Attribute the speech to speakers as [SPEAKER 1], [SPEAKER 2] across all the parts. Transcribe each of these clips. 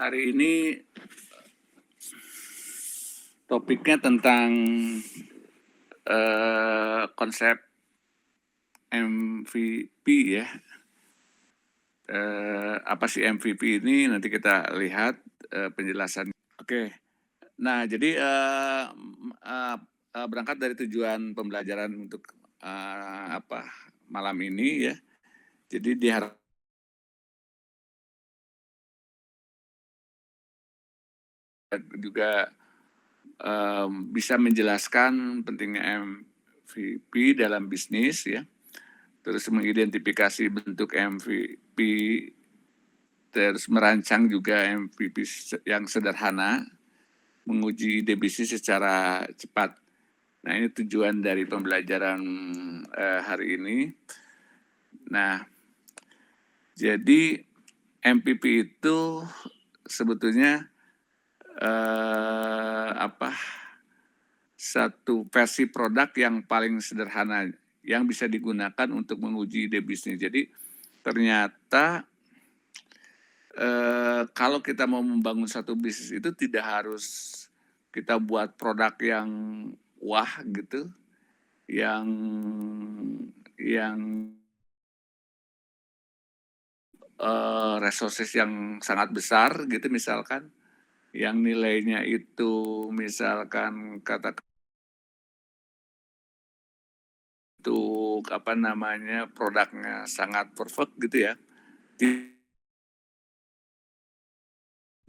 [SPEAKER 1] Hari ini topiknya tentang konsep MVP ya. Apa sih MVP ini? Nanti kita lihat penjelasan. Oke. Nah, jadi berangkat dari tujuan pembelajaran untuk malam ini ya. Jadi diharapkan juga bisa menjelaskan pentingnya MVP dalam bisnis ya, terus mengidentifikasi bentuk MVP, terus merancang juga MVP yang sederhana, menguji ide bisnis secara cepat. Nah, ini tujuan dari pembelajaran hari ini. Nah, jadi MVP itu sebetulnya satu versi produk yang paling sederhana yang bisa digunakan untuk menguji ide bisnis. Jadi ternyata kalau kita mau membangun satu bisnis itu tidak harus kita buat produk yang wah gitu, yang resources yang sangat besar gitu misalkan, yang nilainya itu misalkan katakan untuk produknya sangat perfect gitu ya.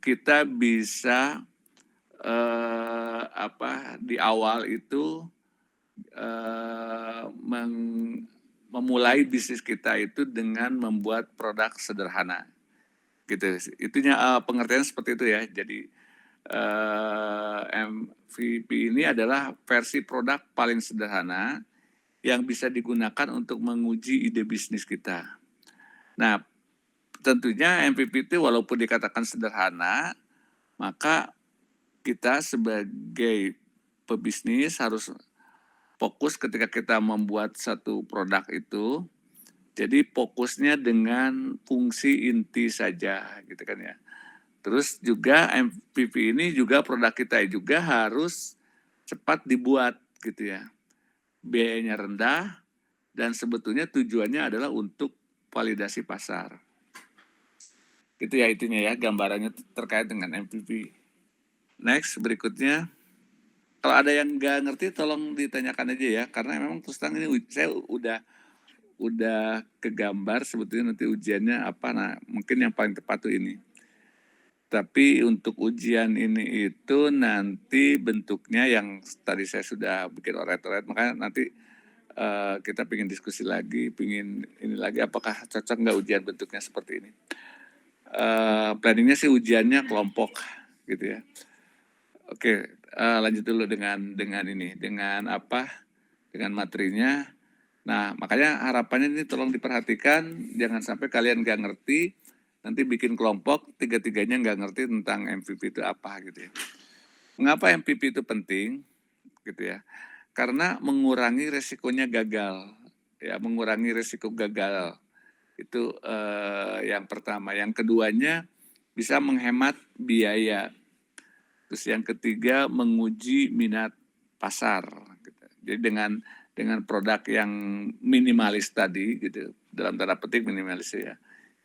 [SPEAKER 1] Kita bisa di awal itu memulai bisnis kita itu dengan membuat produk sederhana gitu. Itunya pengertian seperti itu ya. Jadi MVP ini adalah versi produk paling sederhana yang bisa digunakan untuk menguji ide bisnis kita. Nah, tentunya MVP itu walaupun dikatakan sederhana, maka kita sebagai pebisnis harus fokus ketika kita membuat satu produk itu. Jadi fokusnya dengan fungsi inti saja gitu kan ya. Terus juga MVP ini juga produk kita juga harus cepat dibuat gitu ya. Biayanya rendah dan sebetulnya tujuannya adalah untuk validasi pasar. Itu ya itunya ya gambarannya terkait dengan MVP. Next berikutnya. Kalau ada yang nggak ngerti tolong ditanyakan aja ya, karena memang terus terang ini saya udah kegambar sebetulnya nanti ujiannya apa, nah mungkin yang paling tepat tuh ini. Tapi untuk ujian ini itu nanti bentuknya yang tadi saya sudah bikin oret-oret, makanya nanti kita pingin diskusi lagi, pingin ini lagi, apakah cocok nggak ujian bentuknya seperti ini. Planningnya sih ujiannya kelompok gitu ya. Oke, lanjut dulu dengan ini, dengan materinya. Nah, makanya harapannya ini tolong diperhatikan, jangan sampai kalian nggak ngerti, nanti bikin kelompok, tiga-tiganya nggak ngerti tentang MVP itu apa gitu ya. Mengapa MVP itu penting gitu ya? Karena mengurangi resikonya gagal, ya mengurangi resiko gagal. Itu yang pertama. Yang keduanya bisa menghemat biaya. Terus yang ketiga menguji minat pasar. Gitu. Jadi dengan produk yang minimalis tadi, gitu, dalam tanda petik minimalis ya.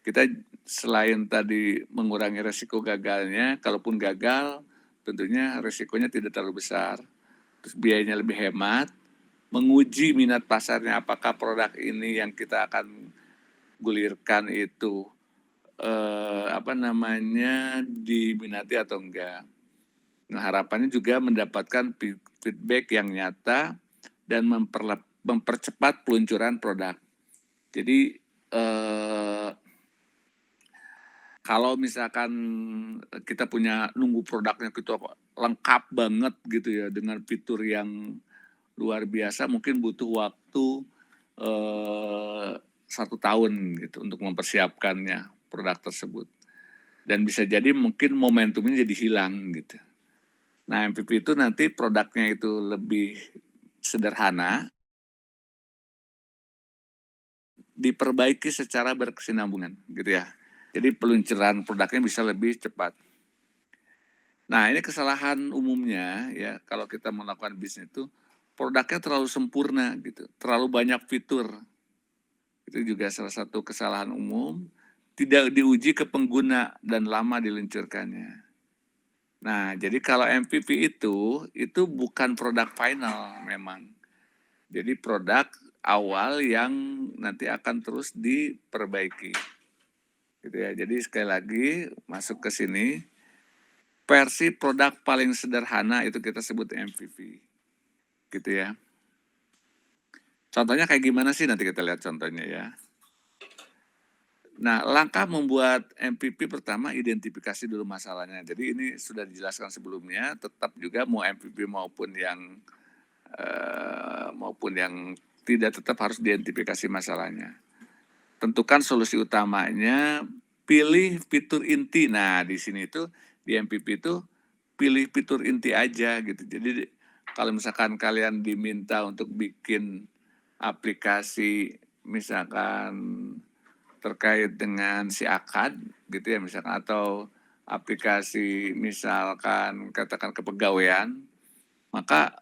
[SPEAKER 1] Kita selain tadi mengurangi resiko gagalnya, kalaupun gagal, tentunya resikonya tidak terlalu besar. Terus biayanya lebih hemat, menguji minat pasarnya, apakah produk ini yang kita akan gulirkan itu diminati atau enggak. Nah, harapannya juga mendapatkan feedback yang nyata dan mempercepat peluncuran produk. Jadi kalau misalkan kita punya nunggu produknya gitu lengkap banget gitu ya dengan fitur yang luar biasa, mungkin butuh waktu 1 tahun gitu untuk mempersiapkannya produk tersebut. Dan bisa jadi mungkin momentumnya jadi hilang gitu. Nah, MVP itu nanti produknya itu lebih sederhana, diperbaiki secara berkesinambungan gitu ya. Jadi peluncuran produknya bisa lebih cepat. Nah, ini kesalahan umumnya ya kalau kita melakukan bisnis itu, produknya terlalu sempurna gitu, terlalu banyak fitur. Itu juga salah satu kesalahan umum, tidak diuji ke pengguna dan lama diluncurkannya. Nah, jadi kalau MVP itu bukan produk final memang. Jadi produk awal yang nanti akan terus diperbaiki. Gitu ya. Jadi sekali lagi masuk ke sini, versi produk paling sederhana itu kita sebut MVP. Gitu ya. Contohnya kayak gimana sih, nanti kita lihat contohnya ya. Nah, langkah membuat MVP pertama, identifikasi dulu masalahnya. Jadi ini sudah dijelaskan sebelumnya, tetap juga mau MVP maupun yang tidak, tetap harus diidentifikasi masalahnya. Tentukan solusi utamanya, pilih fitur inti. Nah, di sini itu di MVP itu pilih fitur inti aja gitu. Jadi kalau misalkan kalian diminta untuk bikin aplikasi misalkan terkait dengan si akad gitu ya misalkan, atau aplikasi misalkan katakan kepegawaian, maka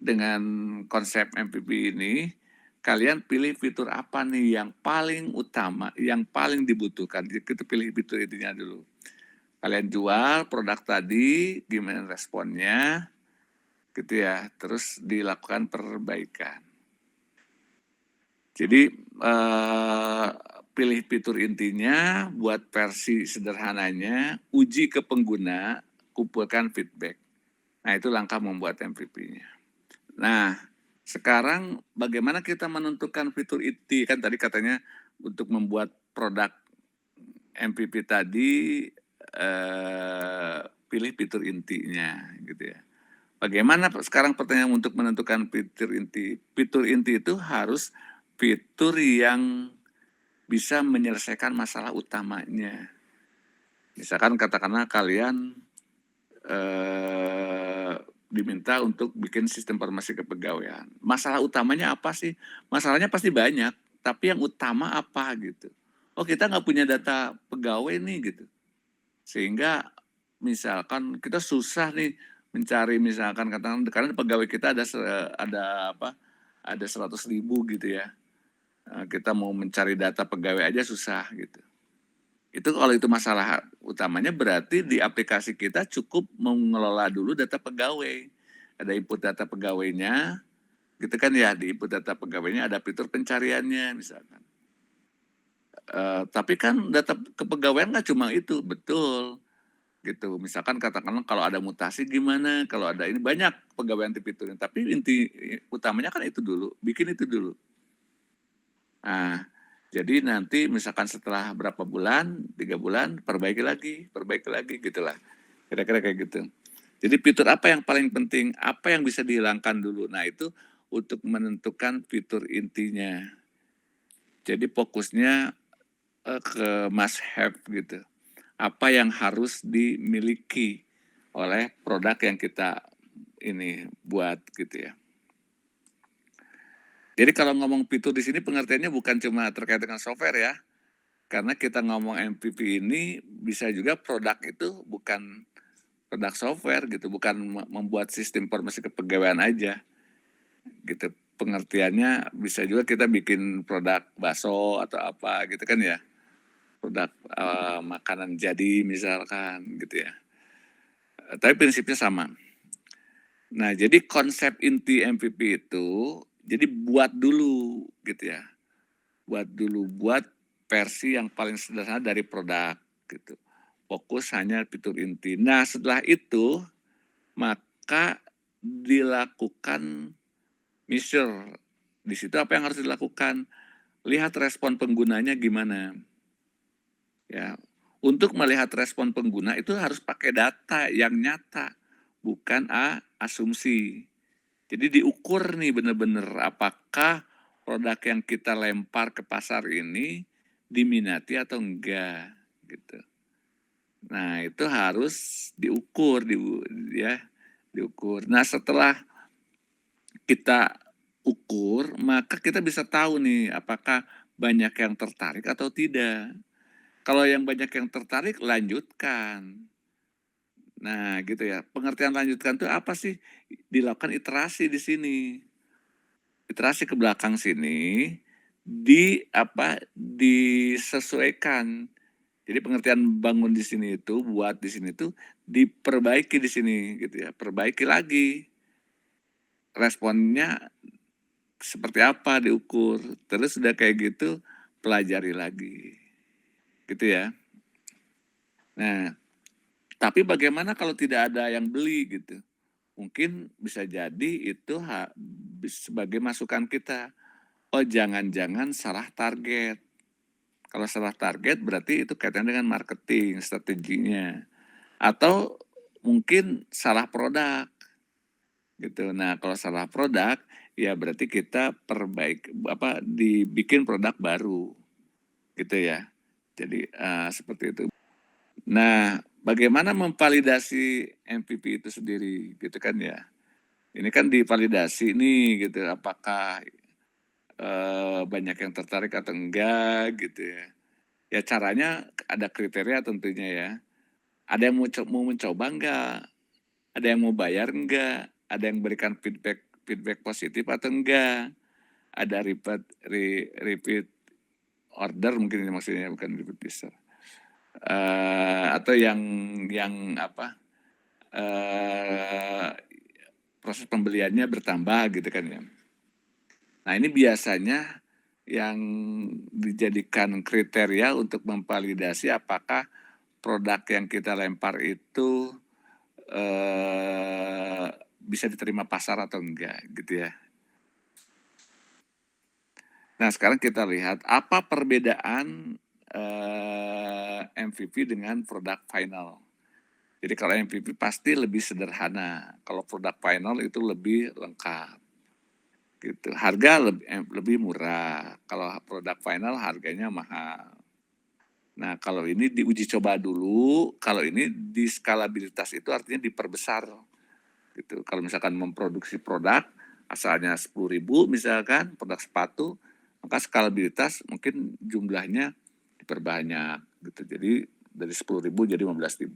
[SPEAKER 1] dengan konsep MVP ini kalian pilih fitur apa nih yang paling utama, yang paling dibutuhkan. Jadi kita pilih fitur intinya dulu. Kalian jual produk tadi, gimana responnya, gitu ya. Terus dilakukan perbaikan. Jadi pilih fitur intinya, buat versi sederhananya, uji ke pengguna, kumpulkan feedback. Nah, itu langkah membuat MVP-nya. Nah, sekarang bagaimana kita menentukan fitur inti? Kan tadi katanya untuk membuat produk MVP tadi pilih fitur intinya gitu ya. Bagaimana sekarang pertanyaan untuk menentukan fitur inti? Fitur inti itu harus fitur yang bisa menyelesaikan masalah utamanya. Misalkan katakanlah kalian diminta untuk bikin sistem informasi kepegawaian. Masalah utamanya apa sih? Masalahnya pasti banyak, tapi yang utama apa gitu. Oh, kita nggak punya data pegawai nih gitu. Sehingga misalkan kita susah nih mencari, misalkan katakan karena pegawai kita ada 100.000 gitu ya. Kita mau mencari data pegawai aja susah gitu. Itu kalau itu masalah utamanya, berarti di aplikasi kita cukup mengelola dulu data pegawai. Ada input data pegawainya, gitu kan ya, di input data pegawainya ada fitur pencariannya misalkan. Tapi kan data kepegawaian nggak cuma itu, betul. Gitu, misalkan katakanlah kalau ada mutasi gimana, kalau ada ini banyak pegawaian fiturnya, tapi inti utamanya kan itu dulu, bikin itu dulu. Nah, jadi nanti misalkan setelah berapa bulan, 3 bulan, perbaiki lagi gitulah. Kira-kira kayak gitu. Jadi fitur apa yang paling penting, apa yang bisa dihilangkan dulu. Nah, itu untuk menentukan fitur intinya. Jadi fokusnya ke must have gitu. Apa yang harus dimiliki oleh produk yang kita ini buat gitu ya. Jadi kalau ngomong fitur di sini pengertiannya bukan cuma terkait dengan software ya. Karena kita ngomong MVP ini bisa juga produk itu bukan produk software gitu, bukan membuat sistem informasi kepegawaian aja. Gitu. Pengertiannya bisa juga kita bikin produk bakso atau apa gitu kan ya. Produk makanan jadi misalkan gitu ya. Tapi prinsipnya sama. Nah, jadi konsep inti MVP itu jadi buat dulu gitu ya. Buat versi yang paling sederhana dari produk gitu. Fokus hanya fitur inti. Nah, setelah itu maka dilakukan measure. Di situ apa yang harus dilakukan? Lihat respon penggunanya gimana. Ya, untuk melihat respon pengguna itu harus pakai data yang nyata, bukan asumsi. Jadi diukur nih benar-benar apakah produk yang kita lempar ke pasar ini diminati atau enggak gitu. Nah, itu harus diukur diukur. Nah, setelah kita ukur, maka kita bisa tahu nih apakah banyak yang tertarik atau tidak. Kalau yang banyak yang tertarik, lanjutkan. Nah, gitu ya. Pengertian lanjutkan itu apa sih? Dilakukan iterasi di sini. Iterasi ke belakang sini disesuaikan. Jadi pengertian bangun di sini itu, buat di sini itu diperbaiki di sini gitu ya. Perbaiki lagi. Responnya seperti apa diukur. Terus sudah kayak gitu pelajari lagi. Gitu ya. Nah, tapi bagaimana kalau tidak ada yang beli gitu? Mungkin bisa jadi itu sebagai masukan kita. Oh, jangan-jangan salah target. Kalau salah target berarti itu kaitannya dengan marketing strateginya. Atau mungkin salah produk gitu. Nah, kalau salah produk ya berarti kita dibikin produk baru gitu ya. Jadi seperti itu. Nah, bagaimana memvalidasi MVP itu sendiri gitu kan ya. Ini kan divalidasi nih gitu, apakah banyak yang tertarik atau enggak gitu ya. Ya caranya ada kriteria tentunya ya. Ada yang mau mencoba enggak? Ada yang mau bayar enggak? Ada yang berikan feedback feedback positif atau enggak? Ada repeat order mungkin ini maksudnya, bukan repeat user. Atau yang apa? Proses pembeliannya bertambah gitu kan ya. Nah, ini biasanya yang dijadikan kriteria untuk memvalidasi apakah produk yang kita lempar itu bisa diterima pasar atau enggak gitu ya. Nah, sekarang kita lihat apa perbedaan MVP dengan produk final. Jadi kalau MVP pasti lebih sederhana, kalau produk final itu lebih lengkap. Gitu. Harga lebih murah. Kalau produk final harganya mahal. Nah, kalau ini diuji coba dulu, kalau ini di skalabilitas itu artinya diperbesar. Gitu. Kalau misalkan memproduksi produk asalnya 10.000 misalkan produk sepatu, maka skalabilitas mungkin jumlahnya diperbanyak gitu. Jadi dari 10.000 jadi 15.000.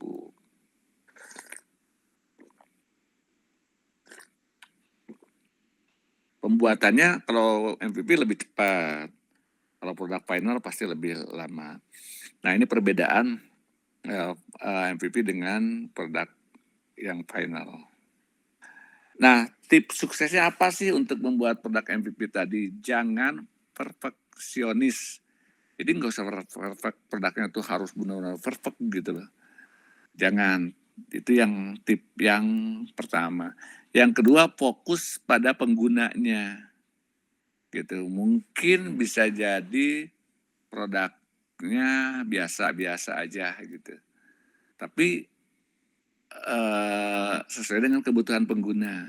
[SPEAKER 1] Pembuatannya kalau MVP lebih cepat. Kalau produk final pasti lebih lama. Nah, ini perbedaan MVP dengan produk yang final. Nah, tips suksesnya apa sih untuk membuat produk MVP tadi? Jangan perfeksionis. Jadi nggak usah perfect, produknya tuh harus benar-benar perfect gitu loh. Jangan. Itu yang tip yang pertama. Yang kedua, fokus pada penggunanya. Gitu. Mungkin bisa jadi produknya biasa-biasa aja gitu. Tapi sesuai dengan kebutuhan pengguna.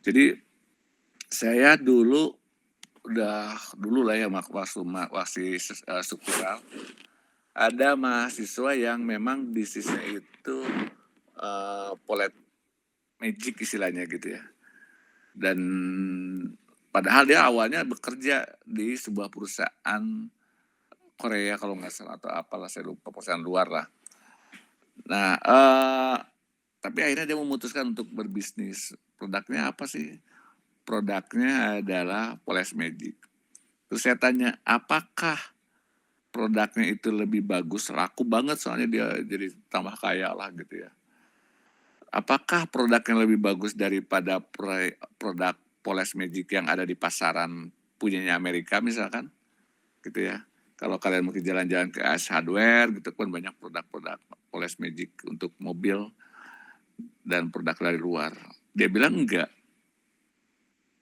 [SPEAKER 1] Jadi saya dulu lah ya waktu struktural, ada mahasiswa yang memang bisnisnya itu polet magic istilahnya gitu ya. Dan padahal dia awalnya bekerja di sebuah perusahaan Korea kalau nggak salah atau apalah, saya lupa, perusahaan luar lah. Nah, tapi akhirnya dia memutuskan untuk berbisnis. Produknya apa sih? Produknya adalah Poles Magic. Terus saya tanya, apakah produknya itu lebih bagus? Laku banget soalnya dia jadi tambah kaya lah gitu ya. Apakah produknya lebih bagus daripada produk Poles Magic yang ada di pasaran punyanya Amerika misalkan? Gitu ya. Kalau kalian mungkin jalan-jalan ke Ace Hardware gitu kan banyak produk-produk Poles Magic untuk mobil dan produk dari luar. Dia bilang enggak.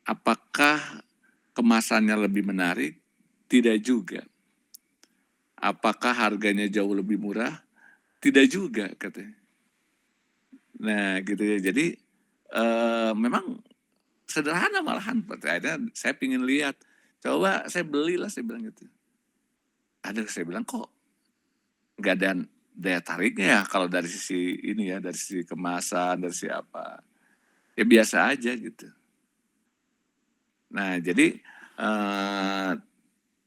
[SPEAKER 1] Apakah kemasannya lebih menarik? Tidak juga. Apakah harganya jauh lebih murah? Tidak juga katanya. Nah gitu ya. Jadi memang sederhana malahan. Akhirnya saya pingin lihat. Coba saya belilah, saya bilang gitu. Ada, saya bilang kok nggak ada daya tariknya ya kalau dari sisi ini ya, dari sisi kemasan, dari sisi apa. Ya biasa aja gitu. Nah jadi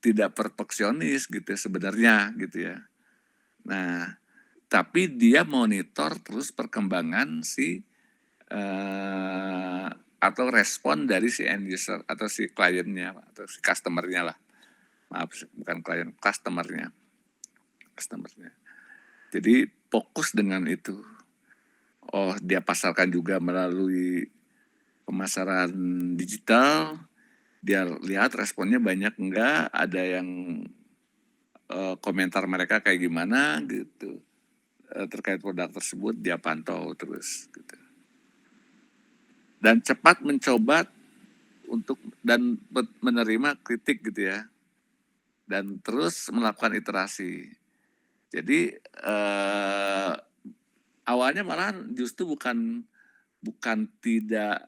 [SPEAKER 1] tidak perfeksionis gitu sebenarnya gitu ya. Nah tapi dia monitor terus perkembangan si atau respon dari si end user atau si kliennya atau si customernya lah. Maaf, bukan klien, customernya. Jadi fokus dengan itu. Oh, dia pasarkan juga melalui pemasaran digital. Dia lihat responnya banyak enggak, ada yang komentar mereka kayak gimana gitu. Terkait produk tersebut dia pantau terus gitu. Dan cepat mencoba untuk dan menerima kritik gitu ya. Dan terus melakukan iterasi. Jadi awalnya malahan justru bukan tidak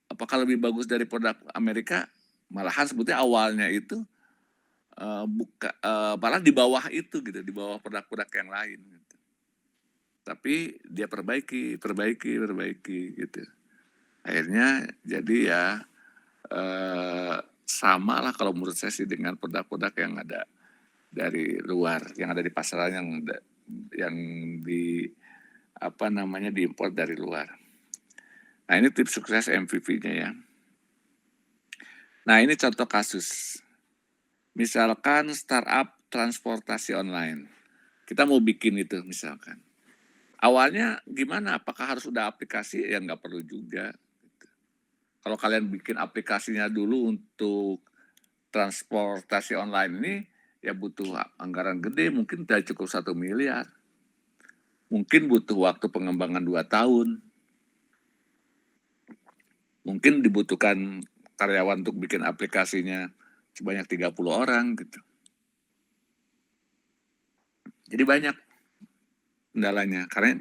[SPEAKER 1] apakah lebih bagus dari produk Amerika, malahan sebetulnya awalnya itu malah di bawah itu gitu, di bawah produk-produk yang lain gitu. Tapi dia perbaiki gitu. Akhirnya jadi ya sama lah kalau menurut saya sih dengan produk-produk yang ada dari luar, yang ada di pasaran yang di diimpor dari luar. Nah ini tips sukses MVP-nya ya. Nah ini contoh kasus. Misalkan startup transportasi online. Kita mau bikin itu misalkan. Awalnya gimana? Apakah harus udah aplikasi? Ya nggak perlu juga. Kalau kalian bikin aplikasinya dulu untuk transportasi online ini, ya butuh anggaran gede, mungkin tidak cukup 1 miliar. Mungkin butuh waktu pengembangan 2 tahun. Mungkin dibutuhkan karyawan untuk bikin aplikasinya sebanyak 30 orang gitu. Jadi banyak kendalanya. Karena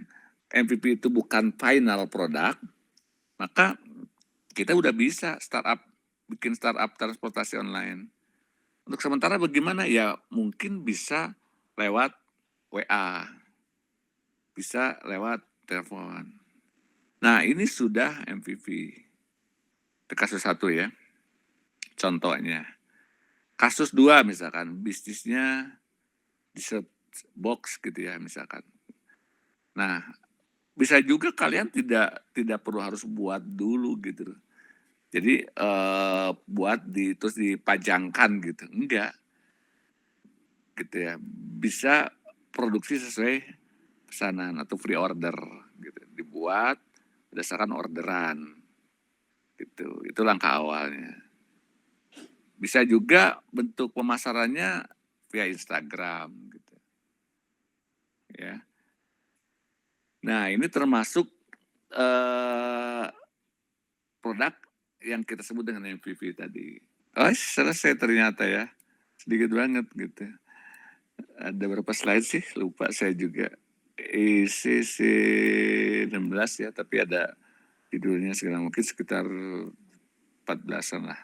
[SPEAKER 1] MVP itu bukan final product, maka kita udah bisa bikin startup transportasi online. Untuk sementara bagaimana? Ya mungkin bisa lewat WA, bisa lewat telepon. Nah ini sudah MVP. Itu kasus 1 ya, contohnya. Kasus 2 misalkan, bisnisnya di set box gitu ya misalkan. Nah, bisa juga kalian tidak perlu harus buat dulu gitu. Jadi buat terus dipajangkan gitu, enggak. Gitu ya. Bisa produksi sesuai pesanan atau free order gitu. Dibuat berdasarkan orderan. Gitu. Itu langkah awalnya. Bisa juga bentuk pemasarannya via Instagram gitu. Ya. Nah, ini termasuk produk yang kita sebut dengan MVP tadi. Oh, selesai ternyata ya. Sedikit banget gitu. Ada berapa slide sih? Lupa saya juga. ICC 16 ya, tapi ada judulnya sekarang mungkin sekitar 14-an lah.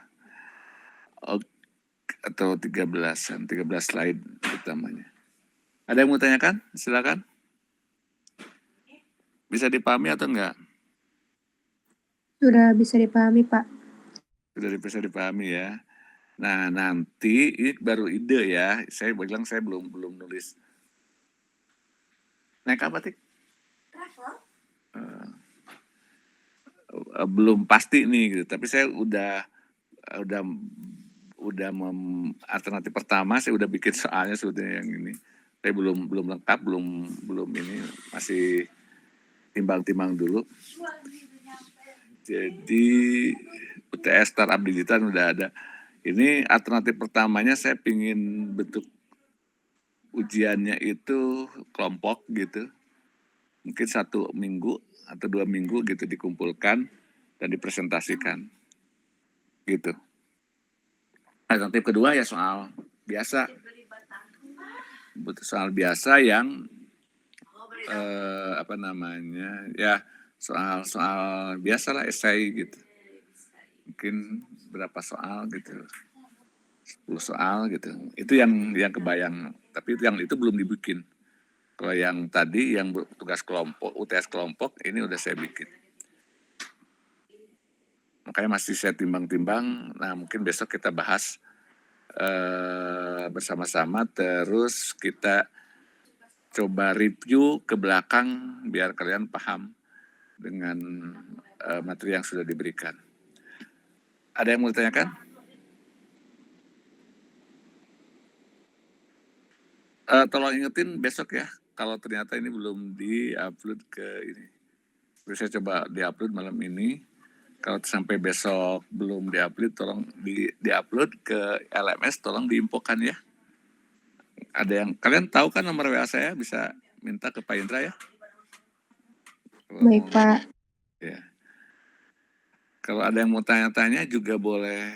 [SPEAKER 1] Atau 13-an, 13 slide utamanya. Ada yang mau tanyakan? Silakan. Bisa dipahami atau enggak?
[SPEAKER 2] Sudah bisa dipahami, Pak.
[SPEAKER 1] Sudah bisa dipahami ya. Nah, nanti ini baru ide ya. Saya bilang saya belum nulis. Naik apa, Tik? Belum pasti nih gitu. Tapi saya udah alternatif pertama saya udah bikin soalnya sebetulnya yang ini. Saya belum lengkap, belum ini, masih timbang-timbang dulu. Jadi UTS Startup Digital udah ada. Ini alternatif pertamanya saya pingin bentuk ujiannya itu kelompok gitu. Mungkin 1 minggu atau 2 minggu gitu dikumpulkan dan dipresentasikan. Gitu. Alternatif kedua ya soal biasa. Soal biasa yang ya soal biasa lah, esai gitu. Mungkin berapa soal gitu, 10 soal gitu. Itu yang kebayang, tapi itu belum dibikin. Kalau yang tadi yang tugas kelompok, UTS kelompok, ini udah saya bikin. Makanya masih saya timbang-timbang, nah mungkin besok kita bahas bersama-sama, terus kita coba review ke belakang biar kalian paham dengan materi yang sudah diberikan. Ada yang mau ditanyakan? Tolong ingetin besok ya, kalau ternyata ini belum di-upload ke ini. Terus saya coba di-upload malam ini. Kalau sampai besok belum di-upload, tolong di-upload ke LMS, tolong diinfokan ya. Ada yang kalian tahu kan nomor WA saya, bisa minta ke Pak Indra ya.
[SPEAKER 2] Baik, Pak.
[SPEAKER 1] Ya. Kalau ada yang mau tanya-tanya juga boleh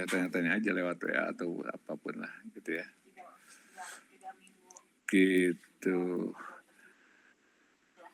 [SPEAKER 1] tanya-tanya aja lewat WA atau apapun lah gitu ya. Gitu.